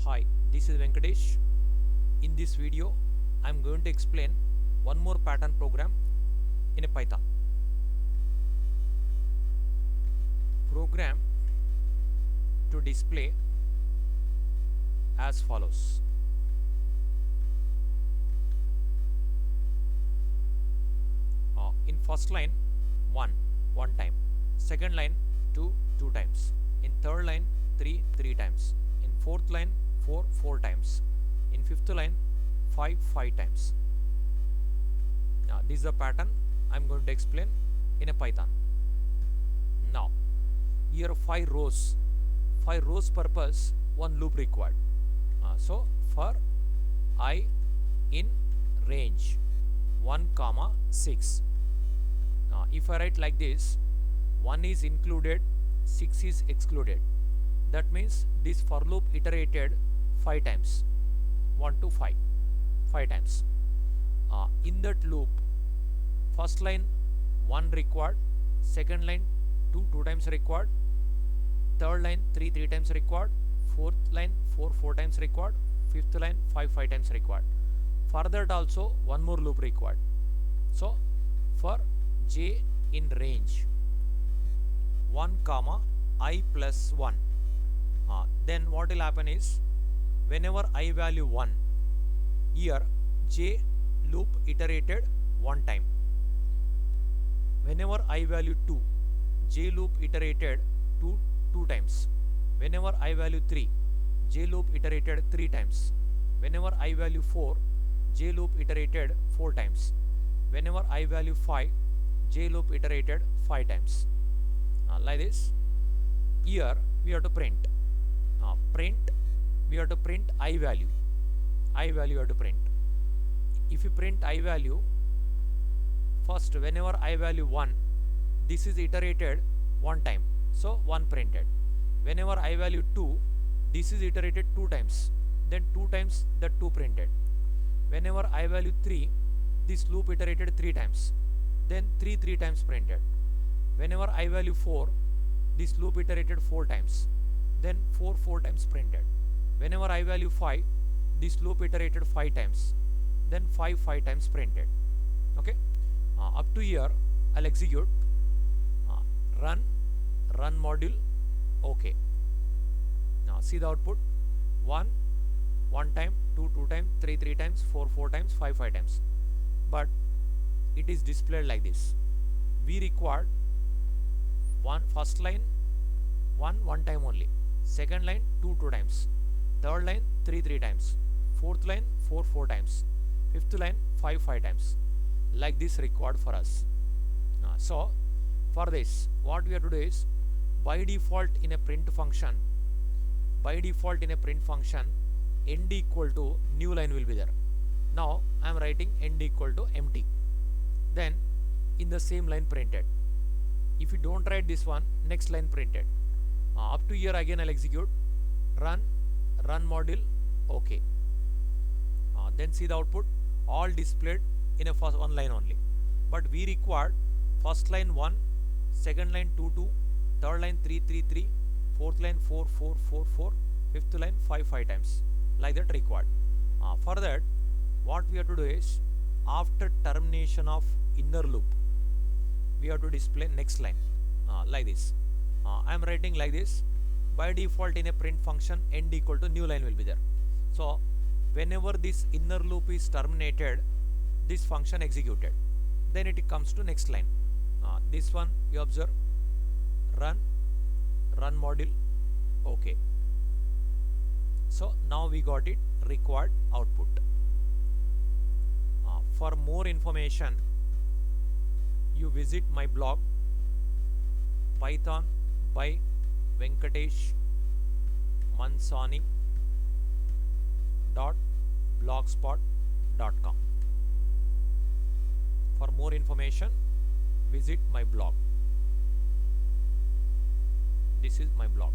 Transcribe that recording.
Hi, this is Venkatesh. In this video, I am going to explain one more pattern program in a Python. Program to display as follows. In first line, 1 time. Second line, 2 times. In third line, 3 times. In fourth line, 4 times. In fifth line, 5 times. Now this is the pattern I am going to explain in a Python. Now here 5 rows purpose one loop required. So for I in range 1 comma 6. If I write like this, 1 is included, 6 is excluded. That means this for loop iterated 5 times, 1 to 5 times. In that loop, first line 1 required, second line 2 times required, third line 3 times required, fourth line 4 times required, fifth line 5 times required. For that also one more loop required. So for j in range 1 comma I plus 1, then what will happen is whenever I value 1, here j loop iterated 1 time. Whenever I value 2, j loop iterated 2 times. Whenever I value 3, j loop iterated 3 times. Whenever I value 4, j loop iterated 4 times. Whenever I value 5, j loop iterated 5 times. Like this. Here we have to print. We have to print I value. I value we have to print. If you print I value, first whenever I value 1, this is iterated 1 time. So 1 printed. Whenever I value 2, this is iterated 2 times. Then 2 times the 2 printed. Whenever I value 3, this loop iterated 3 times. Then 3 times printed. Whenever I value 4, this loop iterated 4 times. Then 4 times printed. Whenever I value 5, this loop iterated 5 times. Then 5 times printed. Okay. Up to here, I'll execute. Run module. Okay. Now see the output. 1 time, 2 times, 3 times, 4 times, 5 times. But it is displayed like this. We required first line 1 time only, second line 2 times, third line 3 times, fourth line 4 times, fifth line 5 times. Like this required for us. So for this, what we have to do is, by default in a print function, end equal to new line will be there. Now I am writing end equal to empty. Then in the same line printed. If you don't write this one, next line printed. Up to here again I'll execute. Run module. Okay. Then see the output. All displayed in a first one line only. But we required first line 1, second line 2, third line 3, fourth line 4, fifth line 5 times. Like that required. For that, what we have to do is, after termination of inner loop, we have to display next line like this. I am writing like this. By default in a print function, end equal to new line will be there. So whenever this inner loop is terminated, this function executed. Then it comes to next line. This one you observe. Run module. Okay. So now we got it required output. For more information, you visit my blog Python by Venkatesh Mansani.blogspot.com. For more information, visit my blog. This is my blog.